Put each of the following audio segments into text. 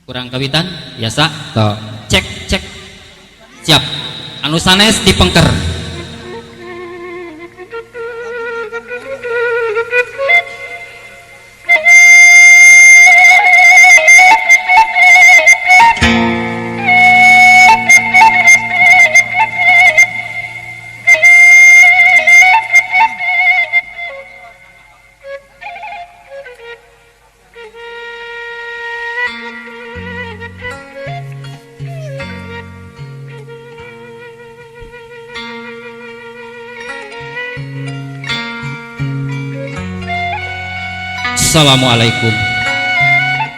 kurang kawitan biasa toh cek cek siap anu sanes dipengker. Assalamualaikum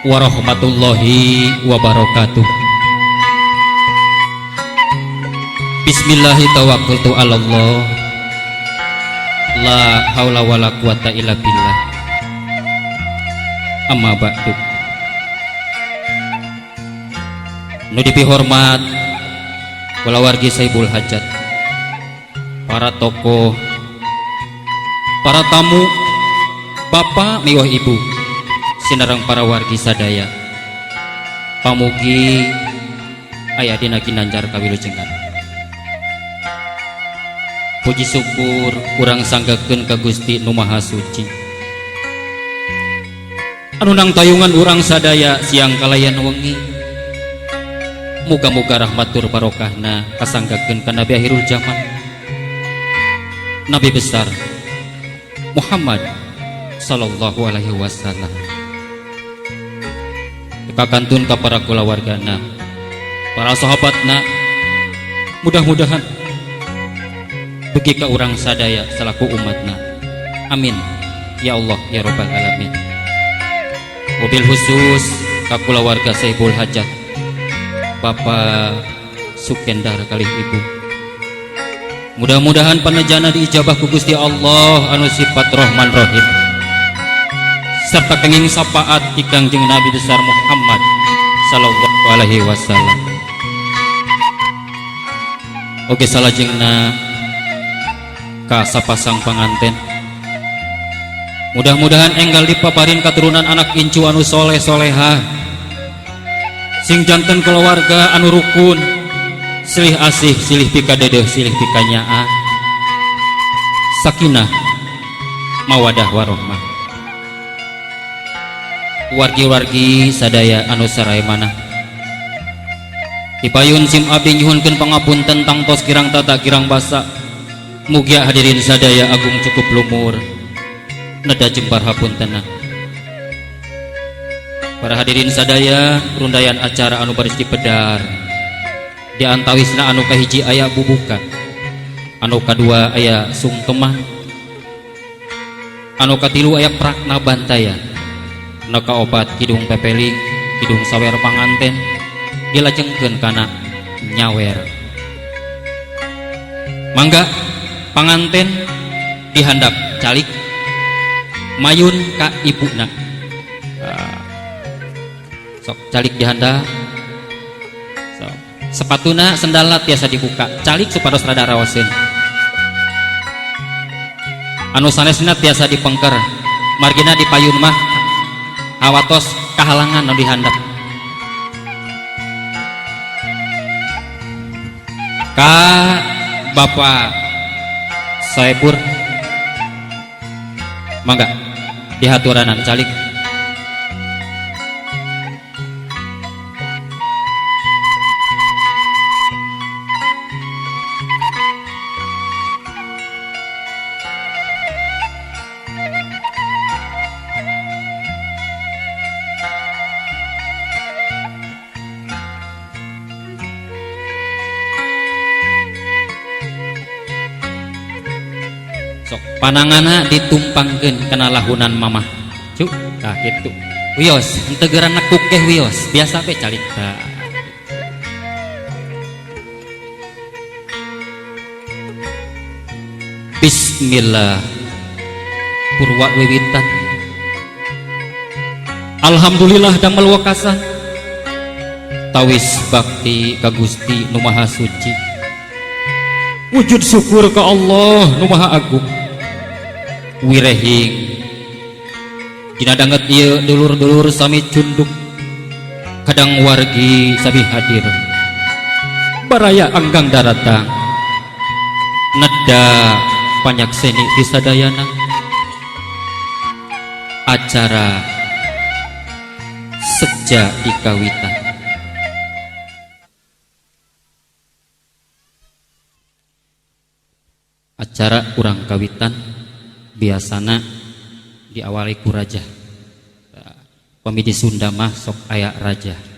warahmatullahi wabarakatuh. Bismillahirrahmanirrahim. La haula wala quwata illa billah. Amma ba'du. Nu dipihormat kula wargi Saibul Hajat, para tokoh, para tamu, bapak miwah ibu, sinarang para wargi sadaya, pamugi aya dina ginanjar kawilujengan. Puji syukur urang sanggakeun ka Gusti Nu Maha Suci, anu nang tayungan urang sadaya siang kalayan wengi. Muga-muga rahmatur barokahna kasanggakeun ka Nabi akhirul zaman, Nabi besar Muhammad sallallahu alaihi wasallam. Kakantun ka para kulawargana, para sahabatna, mudah-mudahan bagi ka urang sadaya selaku umatna. Amin ya Allah ya rabbal alamin. Mobil khusus ka kulawarga Saibul Hajat, Bapak Sukendar kalih Ibu. Mudah-mudahan panajana diijabah ku Gusti Allah anu sifat Rahman Rahim, serta kenging sapaat ti Kangjeng Nabi besar Muhammad sallallahu alaihi wasallam. Oke salajengna ka sapasang panganten, mudah-mudahan enggal dipaparin katurunan anak incu anu soleh soleha, sing janten keluarga anu rukun, silih asih silih pikadedeh silih pikanyaa, sakinah mawadah warohmah. Wargi-wargi sadaya anu saray manah, dipayun sim abdi nyuhunkeun pangapunten tangtos kirang tata kirang basa. Mugia hadirin sadaya agung cukup lumur neda jembar hapuntenna. Para hadirin sadaya rundayan acara anu baris dipedar, di antawisna anu kahiji aya bubukan, anu kadua aya sungkeman, anu katilu aya prakna bantayan, anu kaopat kidung pepeling, kidung sawer panganten dilajengkeun kana nyawer. Mangga panganten dihandap calik mayun ka ibuna. Sok calik dihandap, sok sepatuna sendalna tiasa dibuka, calik supados rada raoseun, anu sanesna tiasa dipengker, margina dipayun mah awatos kahalangan anu dihandap. Ka Bapak Saipur mangga dihaturanan calik. Sok panangana ditumpangkeun kana lahunan mamah cuk tah kitu wios henteu geurana kukeh wios biasa be calik tah. Bismillah purwa wiwitan, alhamdulillah damel wakasan, tawis bakti ka Gusti Nu Maha Suci, wujud syukur ke Allah Nu Maha Agung. Wirehing dina danget ieu dulur-dulur sami cunduk kadang wargi sabi hadir baraya anggang daratang nedda panyakseni pisadayana acara seja dikawitan. Acara urang kawitan biasana diawali ku raja. Pamidi Sunda mah sok aya raja.